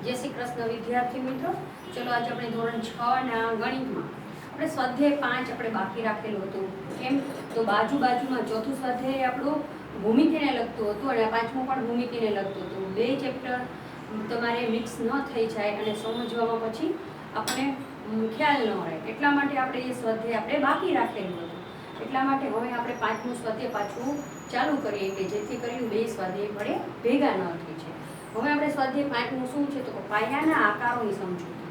जय श्री कृष्ण विद्यार्थी मित्रों। चलो आज अपने धोरण 6 ना गणितમાં આપણે સ્વાધ્યાય 5 આપણે બાકી રાખેલું હતું। કેમ તો બાજુમાં ચોથું સ્વાધ્યાય આપણું ભૂમિતિને લગતું હતું અને પાંચમું પણ ભૂમિતિને લગતું હતું। બે ચેપ્ટર તમારે મિક્સ ન થઈ જાય અને સમજવામાં પછી આપણે ખ્યાલ ન રહે, એટલા માટે આપણે એ સ્વાધ્યાય આપણે બાકી રાખેલું હતું। એટલા માટે હવે આપણે પાંચમું સ્વાધ્યાય પાછું ચાલુ કરીએ કે જેથી કરીને બે સ્વાધ્યાય વડે ભેગા ન થઈ જાય। હવે આપણે સ્વાધ્યાય 5નું શું છે તો પાયાના આકારોની સમજૂતી।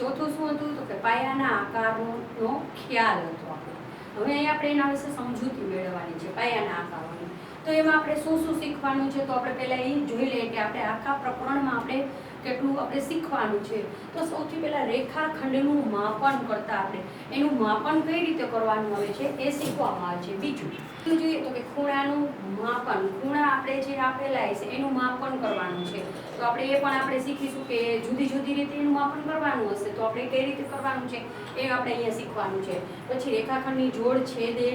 ચોથું શું હતું તો કે પાયાના આકારોનો ખ્યાલ હતો આપણે। હવે અહીં આપણે એના વિશે સમજૂતી મેળવવાની છે પાયાના આકારોની। તો એમાં આપણે શું શું શીખવાનું છે તો આપણે પહેલા એ જોઈ લઈએ કે આપણે આખા પ્રકરણમાં આપણે કેટલું આપણે શીખવાનું છે। તો સૌથી પહેલા રેખાખંડનું માપન કરતા આપણે એનું માપન કઈ રીતે કરવાનું આવે છે એ શીખવામાં આવે છે। બીજું જોઈએ તો કે ખૂણાનું માપન, ખૂણા આપણે જે આપેલા છે એનું માપન કરવાનું છે। તો આપણે એ પણ આપણે શીખીશું કે જુદી જુદી રીતે એનું માપન કરવાનું હશે તો આપણે કઈ રીતે કરવાનું છે એ આપણે અહીંયા શીખવાનું છે। પછી રેખાખંડની જોડ, છેદે,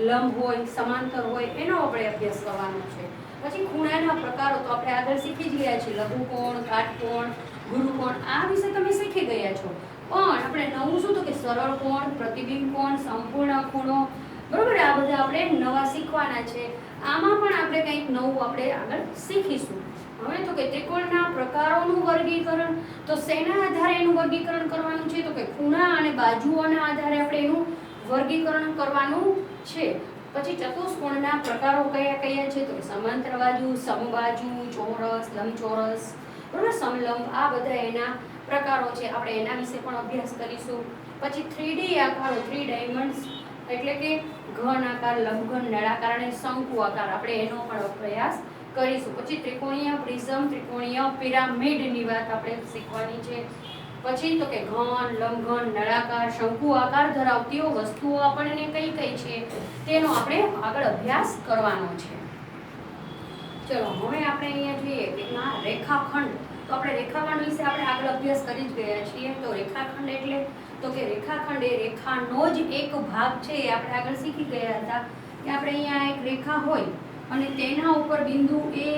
લંબ હોય, સમાંતર હોય એનો આપણે અભ્યાસ કરવાનો છે। પછી ખૂણાના પ્રકારો તો આપણે આગળ શીખી જ ગયા છીએ, લઘુકોણ, કાટકોણ, ગુરુકોણ, આ વિશે તમે શીખી ગયા છો। પણ આપણે નવું શું તો કે સરળ કોણ, પ્રતિબિંબ કોણ, સંપૂર્ણ ખૂણો, બરોબર, આ બધા આપણે નવા શીખવાના છે। આમાં પણ આપણે કંઈક નવું આપણે આગળ શીખીશું। હવે તો કે ત્રિકોણના પ્રકારોનું વર્ગીકરણ, તો શેના આધારે એનું વર્ગીકરણ કરવાનું છે તો કે ખૂણા અને બાજુઓના આધારે આપણે એનું વર્ગીકરણ કરવાનું છે। પછી ચતુષ્કોણના પ્રકારો કયા કયા છે તો સમાંતર બાજુ, સમબાજુ, ચોરસ, લંબચોરસ, બરોબર, સમલંબ, આ બધા એના પ્રકારો છે। આપણે એના વિશે પણ અભ્યાસ કરીશું। પછી 3D આકારો, 3 ડાયમંડ્સ એટલે કે ઘન આકાર, લંબઘન, નળાકાર અને શંકુ આકાર, આપણે એનો પણ અભ્યાસ કરીશું। પછી ત્રિકોણીય પ્રિઝમ, ત્રિકોણીય પિરામિડની વાત આપણે શીખવાની છે। પછી તો કે ઘન, લંબઘન, નળાકાર, શંકુ આકાર ધરાવતી વસ્તુઓ આપણને કઈ કઈ છે તેનો આપણે આગળ અભ્યાસ કરવાનો છે। ચલો હવે આપણે અહીંયા જોઈએ કે રેખાખંડ, તો આપણે રેખાખંડ વિશે આપણે આગળ અભ્યાસ કરી જ ગયા છીએ। તો રેખાખંડ એટલે તો કે રેખાખંડ એ રેખાનો જ એક ભાગ છે, એ આપણે આગળ શીખી ગયા હતા કે આપણે અહીંયા એક રેખા હોય અને તેના ઉપર બિંદુ A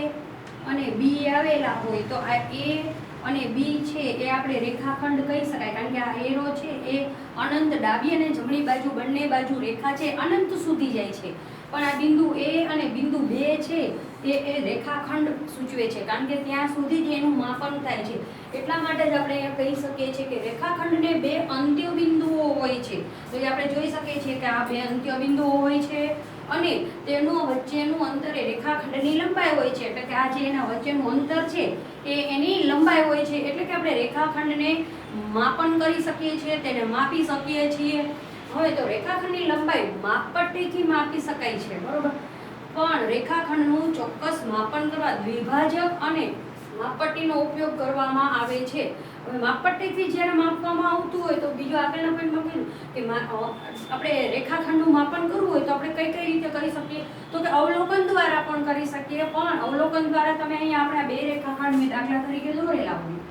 અને B આવેલા હોય તો આ A અને B છે એ આપણે રેખાખંડ કહી શકાય, કારણ કે આ એરો છે એ અનંત, ડાબી અને જમણી બાજુ બંને બાજુ રેખા છે અનંત સુધી જાય છે, પણ આ બિંદુ A અને બિંદુ 2 છે એ રેખાખંડ સૂચવે છે, કારણ કે ત્યાં સુધી જ એનું માપન થાય છે। એટલા માટે જ આપણે કહી શકીએ છીએ કે રેખાખંડને બે અંત્ય બિંદુઓ હોય છે। તો એ આપણે જોઈ શકીએ છીએ કે આ બે અંત્ય બિંદુઓ હોય છે અને તેનું વચ્ચેનું અંતર એ રેખાખંડની લંબાઈ હોય છે, એટલે કે આ જે એના વચ્ચેનું અંતર છે એ એની લંબાઈ હોય છે, એટલે કે આપણે રેખાખંડને માપન કરી શકીએ છીએ, તેને માપી શકીએ છીએ। હવે તો રેખાખંડની લંબાઈ માપપટ્ટીથી માપી શકાય છે, બરોબર, પણ રેખાખંડનું ચોક્કસ માપન કરવા દ્વિભાજક અને માપપટ્ટીનો ઉપયોગ કરવામાં આવે છે। હવે માપપટ્ટીથી જ્યારે માપવામાં આવતું હોય તો બીજો આગળના પોઈન્ટમાં કહ્યું કે આપણે રેખાખંડનું માપન કરવું હોય તો આપણે કઈ કઈ રીતે કરી શકીએ તો કે અવલોકન દ્વારા પણ કરી શકીએ। પણ અવલોકન દ્વારા તમે અહીંયા આપણે બે રેખાખંડ મેં દાખલા તરીકે દોરેલા હોય,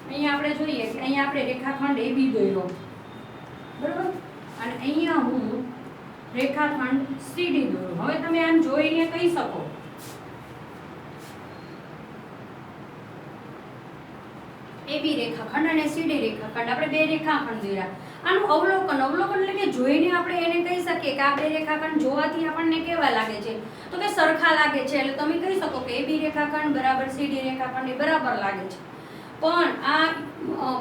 અહીંયા આપણે જોઈએ કે અહીંયા આપણે રેખાખંડ AB દોર્યો, બરોબર, અને અહીંયા હું રેખાખંડ CD દોર્યો। હવે તમે આમ જોઈને કહી શકો AB રેખાખંડ અને CD રેખાખંડ, આપણે બે રેખાખંડ દોર્યા। આનું અવલોકન, અવલોકન એટલે કે જોઈને આપણે એને કહી શકીએ કે આ બે રેખાખંડ જોવાથી આપણને કેવા લાગે છે તો કે સરખા લાગે છે, એટલે તમે કહી શકો કે AB રેખાખંડ બરાબર CD રેખાખંડ એ બરાબર લાગે છે। પણ આ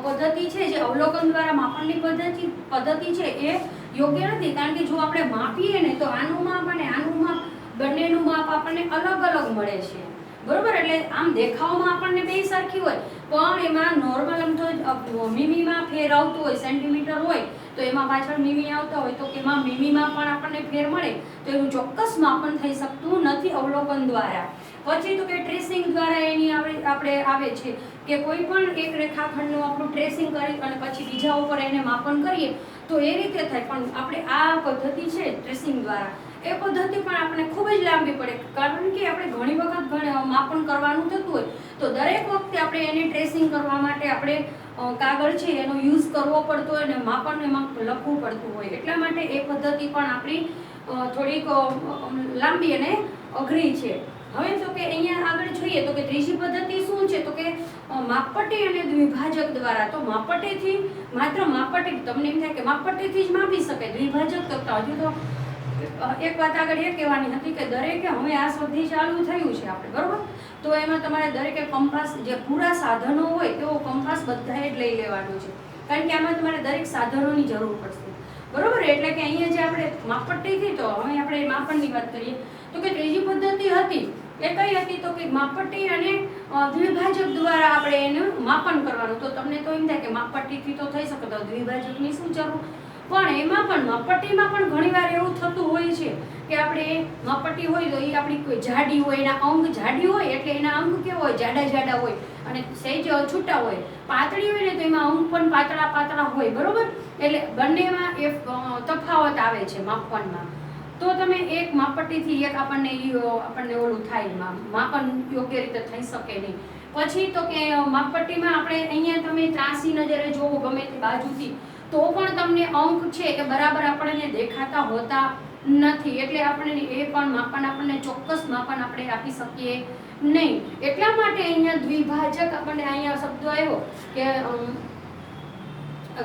પદ્ધતિ છે જે અવલોકન દ્વારા માપનની પદ્ધતિ છે એ યોગ્ય નથી, કારણ કે જો આપણે માપીએ ને તો આનું માપ અને આનું માપ બંનેનું માપ આપણને અલગ અલગ મળે છે, બરોબર। એટલે આમ દેખાવમાં આપણને બે સરખી હોય પણ એમાં નોર્મલ આમ તો મીમીમાં ફેર આવતો હોય, સેન્ટીમીટર હોય તો એમાં પાછળ મીમી આવતા હોય તો એમાં મીમીમાં પણ આપણને ફેર મળે, તો એનું ચોક્કસ માપન થઈ શકતું નથી અવલોકન દ્વારા। પછી તો કે ટ્રેસિંગ દ્વારા એની આપણે આવે છે કે કોઈ પણ એક રેખાખંડનું આપણું ટ્રેસિંગ કરી અને પછી બીજા ઉપર એને માપન કરીએ તો એ રીતે થાય। પણ આપણે આ પદ્ધતિ છે ટ્રેસિંગ દ્વારા, એ પદ્ધતિ પણ આપણે ખૂબ જ લાંબી પડે, કારણ કે આપણે ઘણી વખત માપન કરવાનું થતું હોય તો દરેક વખતે આપણે એને ટ્રેસિંગ કરવા માટે આપણે કાગળ છે એનો યુઝ કરવો પડતો હોય અને માપન એમાં લખવું પડતું હોય, એટલા માટે એ પદ્ધતિ પણ આપણી થોડીક લાંબી અને અઘરી છે. હવે તો કે અહીંયા આગળ જોઈએ તો કે ત્રીજી પદ્ધતિ શું છે તો કે માપપટ્ટી અને દ્વિભાજક દ્વારા. તો માપપટ્ટીથી માત્ર માપપટ્ટી તમને એમ થાય કે માપપટ્ટીથી જ માપી શકાય, દ્વિભાજક કરતા હજુ તો એક વાત આગળ એ કહેવાની હતી કે દરેકે હવે આ સ્વાધ્યાય ચાલુ થયું છે આપણે, બરોબર? તો એમાં તમારે દરેકે કંપાસ જે પૂરા સાધનો હોય તેવો કંપાસ બધાએ જ લઈ લેવાનો છે, કારણ કે આમાં તમારે દરેક સાધનોની જરૂર પડશે, બરોબર? એટલે કે અહીંયા જે આપણે માપપટ્ટીથી, તો હવે આપણે માપનની વાત કરીએ તો કે ત્રીજી પદ્ધતિ હતી એ કઈ હતી તો કે માપપટ્ટી અને દ્વિભાજક દ્વારા આપણે એનું માપન કરવાનું. તો તમને તો એમ થાય કે માપપટ્ટીથી તો થઈ શકે, તો દ્વિભાજકની શું જરૂર? પણ એમાં પણ માપપટ્ટીમાં પણ ઘણીવાર એવું થતું હોય છે કે આપણે માપપટ્ટી હોય તો એ આપણી કોઈ જાડી હોય, એના અંગ જાડી હોય એટલે એના અંગ કેવા હોય? જાડા જાડા હોય, અને સહેજ છૂટા હોય. પાતળી હોય ને તો એમાં અંગ પણ પાતળા પાતળા હોય, બરોબર? એટલે બંનેમાં એ તફાવત આવે છે માપનમાં. તો તમે એક માપપટ્ટીથી એક આપણને ઓલું થાય, માપન યોગ્ય રીતે થઈ શકે નહીં. પછી તો કે માપપટ્ટીમાં આપણે અહીંયા તમે ત્રાસી નજરે જોવો ગમે તે બાજુથી તો પણ તમને અંક છે એ બરાબર આપણને દેખાતા હોતા નથી, એટલે આપણે એ પણ માપન આપણને ચોક્કસ માપન આપણે આપી શકીએ નહીં. એટલા માટે અહીંયા દ્વિભાજક આપણને અહીંયા શબ્દ આવ્યો કે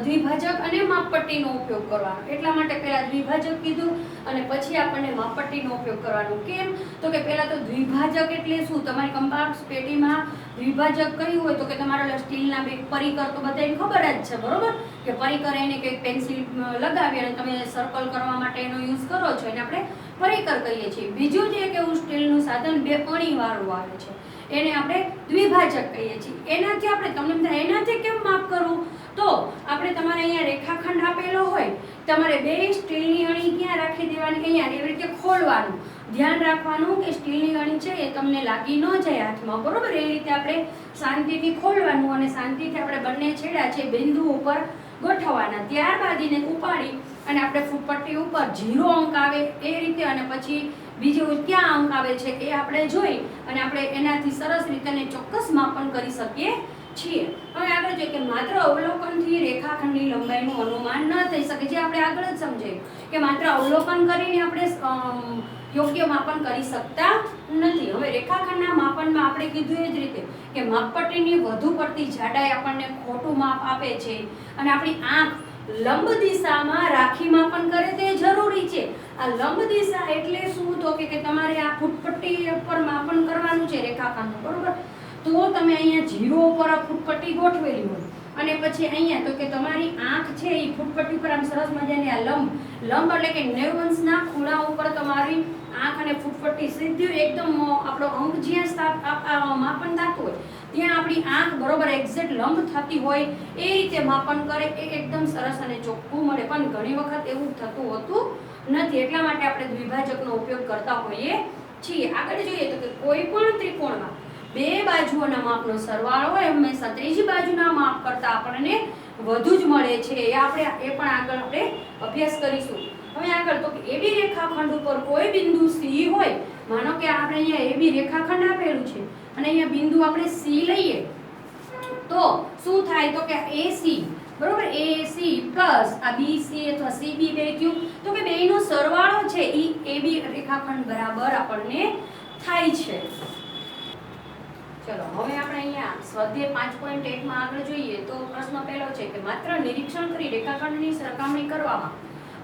દ્વિભાજક અને માપપટ્ટીનો ઉપયોગ કરવાનો. એટલા માટે પહેલા દ્વિભાજક કીધું અને પછી આપણને માપપટ્ટીનો ઉપયોગ કરવાનો. કેમ? તો કે પહેલા તો દ્વિભાજક એટલે શું? તમારી કંપાસ પેટીમાં દ્વિભાજક કયું હોય તો કે તમારા સ્ટીલના બે પરિકર તો બધાને ખબર જ છે, બરોબર? કે પરિકર એને કંઈક પેન્સિલ લગાવી અને તમે સર્કલ કરવા માટે એનો યુઝ કરો છો, એને આપણે પરિકર કહીએ છીએ. બીજું જે એક એવું સ્ટીલનું સાધન બે અણીવાળું આવે છે એને આપણે દ્વિભાજક કહીએ છીએ. એનાથી આપણે તમને એનાથી કેમ માપ કરવું? તો આપણે તમારે અહીંયા રેખાખંડ આપેલો હોય, તમારે બે સ્ટીલની અણી ક્યાં રાખી દેવાની? અહીંયા એવી રીતે ખોલવાનું. ધ્યાન રાખવાનું કે સ્ટીલની અણી છે એ તમને લાગી ન જાય હાથમાં, બરોબર? એ રીતે આપણે શાંતિથી ખોલવાનું અને શાંતિથી આપણે બંને છેડા છે બિંદુ ઉપર ગોઠવવાના. ત્યારબાદ એને ઉપાડી અને આપણે ફૂટપટ્ટી ઉપર 0 અંક આવે એ રીતે, અને પછી બીજું ક્યાં અંક આવે છે એ આપણે જોઈ અને આપણે એનાથી સરસ રીતે ચોક્કસ માપન કરી શકીએ છીએ. હવે આગળ જોઈએ કે માત્ર અવલોકનથી રેખાખંડની લંબાઈનું અનુમાન ન થઈ શકે, જે આપણે આગળ જ સમજાયું કે માત્ર અવલોકન કરીને આપણે યોગ્ય માપન કરી શકતા નથી. હવે રેખાખંડના માપનમાં આપણે કીધું એ જ રીતે કે માપપટ્ટીની વધુ પડતી જાડાઈ આપણને ખોટું માપ આપે છે, અને આપણી આંખ લંબ દિશામાં રાખી માપન કરે તે જરૂરી છે. આ લંબ દિશા એટલે શું? તો કે તમારે આ ફૂટપટ્ટી ઉપર માપન કરવાનું છે રેખાખંડનું, બરોબર? તો તમે અહીંયા 0 ઉપર આ ફૂટપટ્ટી ગોઠવેલી હોય અને પછી અહીંયા તો કે તમારી આંખ છે એ ફૂટપટ્ટી પર આમ સરસ મજાની આ લંબ એટલે કે 90 અંશના ખૂણા ઉપર તમારી આંખ અને ફૂટપટ્ટી સીધું એકદમ આપણો અંક જ્યાં માપન થતું હોય ત્યાં આપણી આંખ બરોબર એક્ઝેક્ટ લંબ થતી હોય એ રીતે માપન કરે એ એકદમ સરસ અને ચોખ્ખું મળે. પણ ઘણી વખત એવું થતું હોતું નથી, એટલા માટે આપણે દ્વિભાજકનો ઉપયોગ કરતા હોઈએ છીએ. આગળ જોઈએ તો કે કોઈ પણ ત્રિકોણમાં બે બાજુઓના માપનો સરવાળો હોય હંમેશા ત્રીજી બાજુના માપ કરતાં આપણને વધુ જ મળે છે. એ પણ આગળ આપણે અભ્યાસ કરીશું. હવે આગળ તો કે એબી રેખાખંડ ઉપર કોઈ બિંદુ સી હોય, માનો કે આપણે અહીંયા એબી રેખાખંડ આપેલું છે અને અહીંયા બિંદુ આપણે સી લઈએ તો શું થાય? તો કે AC, બરોબર? AC પ્લસ આ BC અથવા CB બે થયું તો કે બેયનો સરવાળો છે એ એબી રેખાખંડ બરાબર આપણને થાય છે. ચલો હવે આપણે અહીંયા સ્વાધ્યાય 5.1 માં આગળ જોઈએ તો પ્રશ્ન પહેલો છે કે માત્ર નિરીક્ષણ કરી રેખાખંડની સરખામણી કરવામાં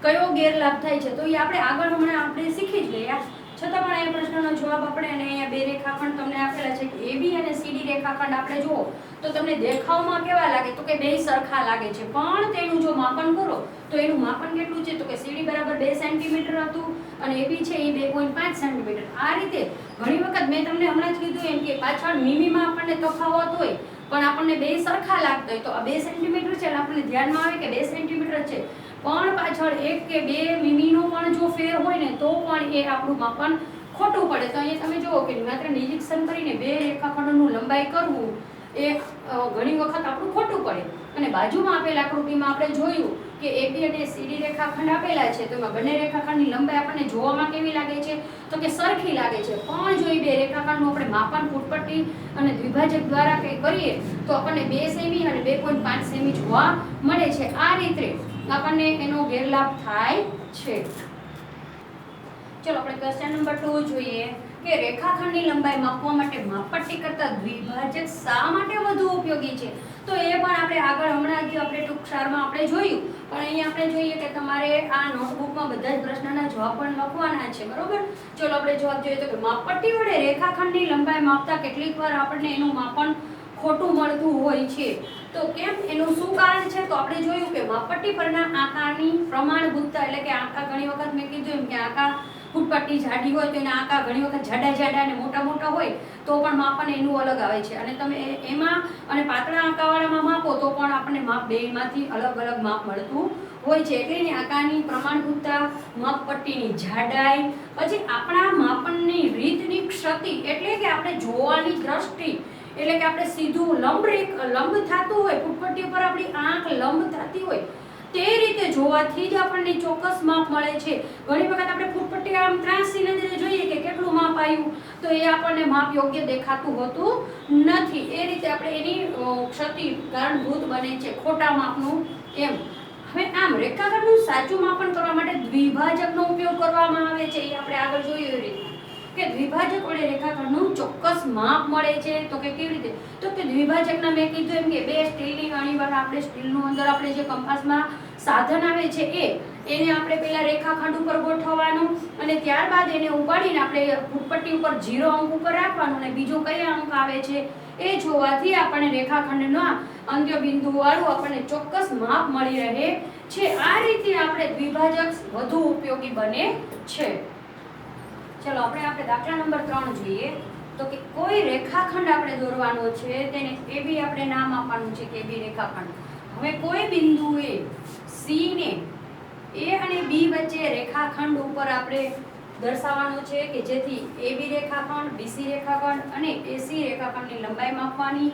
કયો ગેરલાભ થાય છે? તો એ આપણે આગળ હમણાં આપણે શીખી જ ગયા, છતાં પણ આ પ્રશ્નનો જવાબ આપણે અને અહીંયા બે રેખાખંડ તમને આપેલા છે કે AB અને CD રેખાખંડ આપણે જુઓ તો તમને દેખાવમાં કેવા લાગે? તો કે બે સરખા લાગે છે, પણ તેનું જો માપન કરો તો એનું માપન કેટલું છે? તો કે CD બરાબર 2 સેન્ટીમીટર હતું અને AB છે એ 2.5 સેન્ટીમીટર. આ રીતે ઘણી વખત મેં તમને હમણાં જ કીધું એમ કે પાછળ મીમીમાં આપણને તફાવત હોય પણ આપણને બે સરખા લાગતા હોય તો આ 2 સેન્ટીમીટર છે એટલે આપણને ધ્યાનમાં આવે કે 2 સેન્ટીમીટર છે, પણ પાછળ 1 કે 2 મીમીનો પણ જો ફેર હોય ને તો પણ એ આપણું માપન ખોટું પડે. તો અહીંયા તમે જુઓ કે માત્ર નિરીક્ષણ કરીને બે રેખાખંડનું લંબાઈ કરવું એ ઘણી વખત આપણું ખોટું પડે. અને બાજુમાં આપેલ આકૃતિમાં આપણે જોયું કે AB અને CD રેખાખંડ આપેલા છે તો એમાં બંને રેખાખંડની લંબાઈ આપણને જોવામાં કેવી લાગે છે? તો કે સરખી લાગે છે, પણ જો એ બે રેખાખંડનું આપણે માપન ફૂટપટ્ટી અને દ્વિભાજક દ્વારા કંઈ કરીએ તો આપણને 2 સેમી અને 2.5 સેમી જોવા મળે છે. આ રીતે આપણને એનો ગેરલાભ થાય છે. ચલો આપણે ક્વેશ્ચન નંબર 2 જોઈએ કે રેખાખંડની લંબાઈ માપવા માટે માપપટ્ટી કરતા દ્વિભાજક શા માટે વધુ ઉપયોગી છે. તો એ પણ આપણે આગળ હમણાં જ આપણે ટૂંક સારમાં આપણે જોયું, પણ અહીંયા આપણે જોઈએ કે તમારે આ નોટબુકમાં બધા જ પ્રશ્નના જવાબ પણ લખવાના છે, બરોબર. ચલો આપણે જવાબ જોઈએ તો કે માપપટ્ટી વડે રેખાખંડની લંબાઈ માપતા કેટલીક વાર આપણને એનું માપન ખોટું મળતું હોય છે. તો કેમ, એનું શું કારણ છે? તો આપણે જોયું કે માપપટ્ટી પરના આંકાની પ્રમાણભૂતતા, એટલે કે આંકા ઘણી વખત મેં કીધું એમ કે આંકા ફૂટપટ્ટી જાડી હોય તો એના આંકા ઘણી વખત જાડા અને મોટા હોય તો પણ માપન એનું અલગ આવે છે, અને તમે એમાં અને પાતળા આંકાવાળામાં માપો તો પણ આપણને માપ બેમાંથી અલગ માપ મળતું હોય છે. એટલે એની આંકાની પ્રમાણભૂતતા, માપપટ્ટીની જાડાઈ, પછી આપણા માપનની રીતની ક્ષતિ, એટલે કે આપણે જોવાની દ્રષ્ટિ, એટલે કે આપણે સીધું લંબ થતું હોય, ફૂટપટ્ટી ઉપર આપણી આંખ લંબ થતી હોય તે રીતે જોવાથી જ આપણને ચોક્કસ માપ મળે છે. ઘણી વખત આપણે ફૂટપટ્ટી આમ ત્રાંસી નજરે જોઈએ કે કેટલું માપ આવ્યું, તો એ આપણને માપ યોગ્ય દેખાતું હોતું નથી. એ રીતે આપણે એની ક્ષતિ કારણભૂત બને છે ખોટા માપનું એમ. હવે આમ રેખાખંડનું સાચું માપન કરવા માટે દ્વિભાજકનો ઉપયોગ કરવામાં આવે છે. એ આપણે આગળ જોયું એ રીતે કે દ્વિભાજક વડે રેખાખંડનું ચોક્કસ માપ મળે છે. તો કે કેવી રીતે? તો કે દ્વિભાજકના મેં કીધું એમ કે બે સ્ટીલની અણીવાર, આપણે સ્ટીલનું અંદર આપણે જે કંપાસમાં સાધન આવે છે એને આપણે પહેલા રેખાખંડ ઉપર ગોઠવવાનું, અને ત્યારબાદ એને ઉપાડીને આપણે ફૂટપટ્ટી ઉપર 0 અંક ઉપર રાખવાનું, અને બીજો કયા અંક આવે છે એ જોવાથી આપણને રેખાખંડના અંત્ય બિંદુ વાળું આપણને ચોક્કસ માપ મળી રહે છે. આ રીતે આપણે દ્વિભાજક વધુ ઉપયોગી બને છે. ચલો આપણે દાખલા નંબર 3 જોઈએ તો કે કોઈ રેખાખંડ આપણે દોરવાનો છે, તેને AB આપણે નામ આપવાનું છે કે AB રેખાખંડ. હવે કોઈ બિંદુએ C ને A અને B વચ્ચે રેખાખંડ ઉપર આપણે દર્શાવવાનો છે કે જેથી AB રેખાખંડ, BC રેખાખંડ અને AC રેખાખંડની લંબાઈ માપવાની.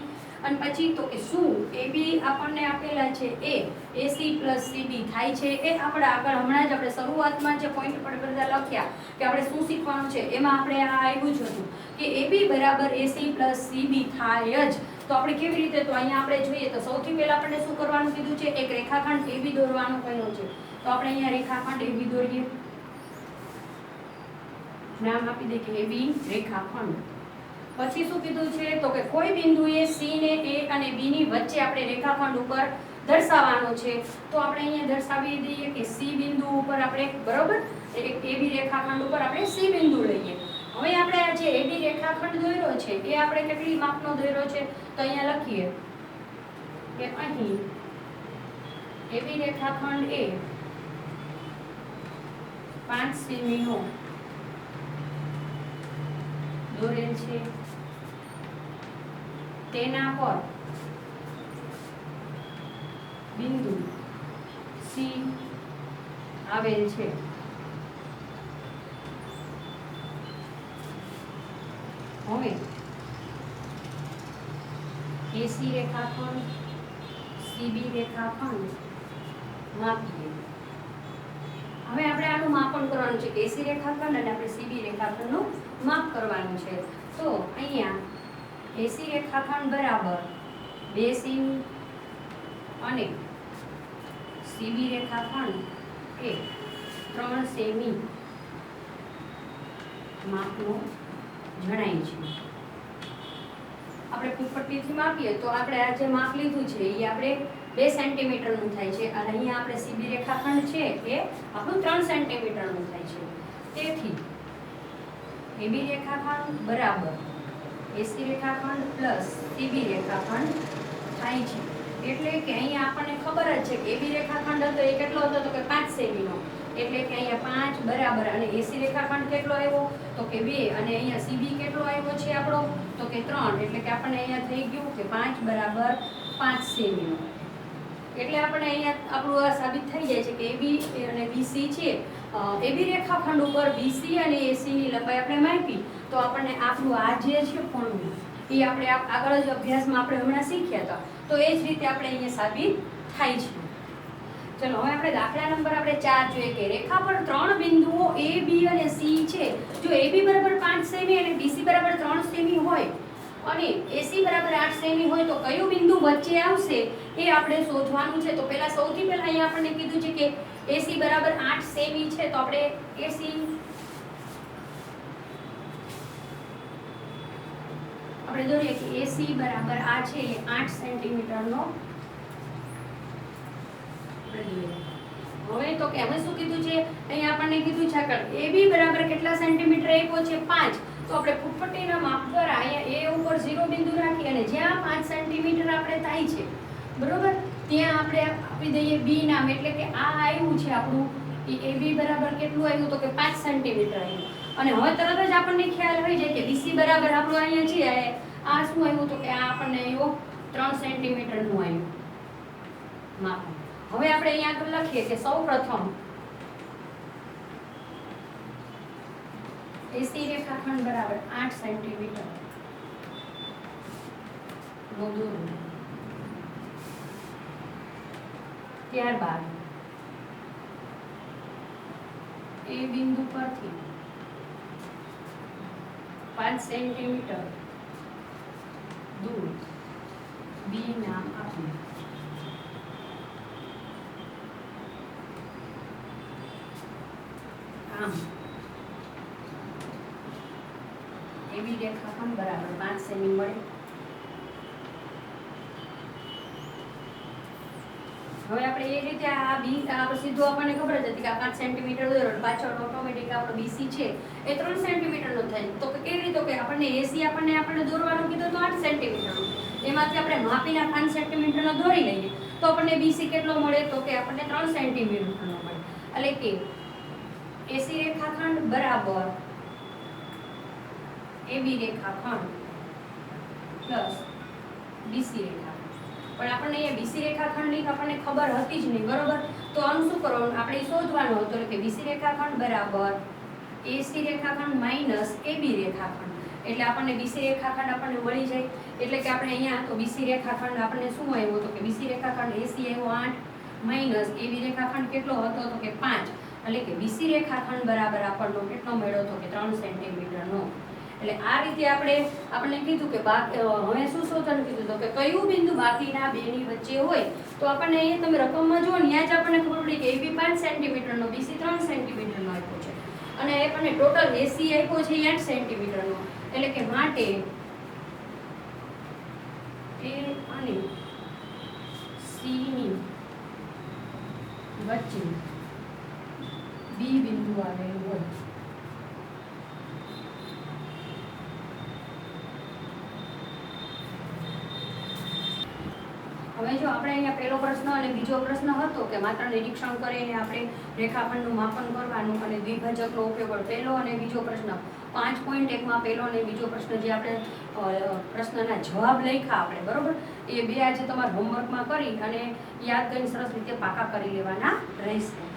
અને પછી તો કે શું AB આપણને આપેલા છે એ AC + CB થાય છે. એ આપણે આગળ હમણાં જ આપણે શરૂઆતમાં જે પોઈન્ટ પર બધા લખ્યા કે આપણે શું શીખવાનું છે એમાં આપણે આ આવ્યું જ હતું કે AB = AC + CB થાય જ. તો આપણે કેવી રીતે? તો અહીંયા આપણે જોઈએ તો સૌથી પહેલા આપણે શું કરવાનું કીધું છે? એક રેખાખંડ AB દોરવાનું કહ્યું છે. તો આપણે અહીંયા રેખાખંડ AB દોરીએ, નામ આપી દે કે AB રેખાખંડ. પછી શું કીધું છે? તો કે કોઈ બિંદુએ C ને A અને B ની વચ્ચે આપણે રેખાખંડ ઉપર દર્શાવવાનો છે. તો આપણે અહીંયા દર્શાવી દઈએ કે C બિંદુ ઉપર આપણે, બરોબર, એક AB રેખાખંડ ઉપર આપણે C બિંદુ લઈએ. હવે આપણે આ જે AB રેખાખંડ દોર્યો છે એ આપણે કેટલી માપનો દોર્યો છે? તો અહીંયા લખીએ કે અહીં AB રેખાખંડ એ 5 સેમી નો દોરેલ છે. તેના પર બિંદુ C આવેલ છે. હવે AC રેખાખંડ, CB રેખાખંડ માપીએ. હવે આપણે આનું માપન કરવાનું છે કે AC રેખાખંડ અને આપણે CB રેખાખંડનું માપ કરવાનું છે. તો અહીંયા AC રેખાખંડ બરાબર 2 સેમી અને CB રેખાખંડ એ 3 સેમી માપનો જણાય છે. આપણે ફૂટપટ્ટીથી માપીએ તો આપણે આ જે માપ લીધું છે એ આપણે 2 સેન્ટીમીટરનું થાય છે, અને અહીંયા આપણે CB રેખાખંડ છે એ આપણું 3 સેન્ટીમીટરનું થાય છે. તેથી AB રેખાખંડ બરાબર AC રેખાખંડ પ્લસ CB રેખાખંડ થાય છે. એટલે કે અહીંયા આપણને ખબર જ છે કે AB રેખાખંડ હતો એ કેટલો હતો? તો કે 5 સેમીનો. એટલે કે અહીંયા 5 બરાબર, અને AC રેખાખંડ કેટલો આવ્યો? તો કે 2, અને અહીંયા CB કેટલો આવ્યો છે આપણો? તો કે 3. એટલે કે આપણને અહીંયા થઈ ગયું કે 5 બરાબર 5 સેમીનો. એટલે આપણે અહીંયા આપણું આ સાબિત થઈ જાય છે કે AB અને BC છે. AB રેખાખંડ ઉપર BC અને AC ની લંબાઈ આપણે માપી તો આપણને આપણું આ જે છે ફોર્મ્યુલા એ આપણે આગળ જ અભ્યાસમાં આપણે હમણાં શીખ્યા હતા. તો એ જ રીતે આપણે અહીંયા સાબિત થાય છે. ચલો હવે આપણે દાખલા નંબર 4 જોઈએ કે રેખા પર 3 બિંદુઓ A, B અને C છે. જો AB બરાબર 5 સેમી અને BC બરાબર 3 સેમી હોય અને AC બરાબર 8 સેમી હોય તો કયું બિંદુ વચ્ચે આવશે એ આપણે શોધવાનું છે. તો પહેલા સૌથી પહેલા અહીંયા આપણને કીધું છે કે AC બરાબર 8 સેમી છે, તો આપણે AC આપણે દોરીએ કે AC બરાબર આ છે એ 8 સેન્ટીમીટરનો આપણે દોરીએ. હવે તો કે અમે શું કીધું છે, અહીંયા આપણને કીધું છે આગળ AB બરાબર કેટલા સેન્ટીમીટર આપ્યો છે 5. તો આપણે ફૂટપટ્ટીના માપ દ્વારા અહીંયા A ઉપર 0 બિંદુ રાખી અને જ્યાં 5 સેન્ટીમીટર આપણે થાય છે બરોબર, ત્યાં આપણે આપી દઈએ B નામ. એટલે કે આ આવ્યું છે આપણું એ AB બરાબર કેટલું આવ્યું તો કે 5 સેન્ટીમીટર આવ્યું. અને હવે તરત જ આપણને ખ્યાલ આવી જાય કે BC બરાબર આપણું અહીંયા છે આ શું આવ્યું તો કે આ આપણને આવ્યું 3 સેન્ટીમીટરનું આવ્યું માપ. હવે આપણે અહીંયા આગળ લખીએ કે સૌપ્રથમ AC રેખાખંડ બરાબર 8 સેન્ટીમીટર નો દોરો. ત્યારબાદ એ બિંદુ પરથી 5 સેન્ટીમીટર દૂર B નામ આપ્યું. આમ AB રેખાખંડ બરાબર 5 સેમી મળે. હવે આપણે એ રીતે આ બી આપણે સીધું આપણને ખબર જ હતી કે આ 5 સેન્ટીમીટર દોરો પાછળ ઓટોમેટિક આપણો BC છે એ 3 સેન્ટીમીટરનો થાય. તો કેવી રીતે કે આપણને AC આપણને દોરવાનું કીધું તો 8 સેન્ટીમીટરનું, એમાંથી આપણે માપીને 5 સેન્ટીમીટરનો દોરી લઈએ તો આપણને BC કેટલો મળે તો કે આપણને 3 સેન્ટીમીટરનો મળે. એટલે કે AC રેખાખંડ બરાબર AB રેખાખંડ પ્લસ BC રેખાખંડ. પણ આપણને એ BC રેખાખંડની આપણને ખબર હતી જ નહીં બરોબર, તો આનું શું કરવાનું આપણે શોધવાનું હતું. એટલે કે BC રેખાખંડ બરાબર AC રેખાખંડ માઇનસ AB રેખાખંડ. એટલે આપણને BC રેખાખંડ આપણને મળી જાય. એટલે કે આપણે અહીંયા તો BC રેખાખંડ આપણને શું આવ્યો તો કે BC રેખાખંડ AC આવ્યો 8 માઇનસ AB રેખાખંડ કેટલો હતો તો કે 5. એટલે કે BC રેખાખંડ બરાબર આપણનો કેટલો મળ્યો તો કે 3 સેન્ટીમીટરનો. એટલે આ રીતે આપણને કીધું કે હવે શું શોધવાનું કીધું તો કે કયું બિંદુ બાકીના બેની વચ્ચે હોય. તો આપણને અહીંયા તમે રકમમાં જુઓ ને ત્યાં જ આપણને ખબર પડી કે AB 5 સેન્ટીમીટરનો BC 3 સેન્ટીમીટરનો આપ્યો છે અને આપણને ટોટલ AC આપ્યો છે 8 સેન્ટીમીટરનો. એટલે કે માટે A અને C ની વચ્ચે B બિંદુ આવેલું હોય. હવે જો આપણે અહીંયા પહેલો પ્રશ્ન અને બીજો પ્રશ્ન હતો કે માત્ર નિરીક્ષણ કરીને આપણે રેખાખંડનું માપન કરવાનું અને દ્વિભાજકનો ઉપયોગ. પહેલો અને બીજો પ્રશ્ન 5.1માં પહેલો અને બીજો પ્રશ્ન જે આપણે પ્રશ્નના જવાબ લખ્યા આપણે બરોબર, એ બે આજે તમારા હોમવર્કમાં કરી અને યાદ કરીને સરસ રીતે પાકા કરી લેવાના રહેશે.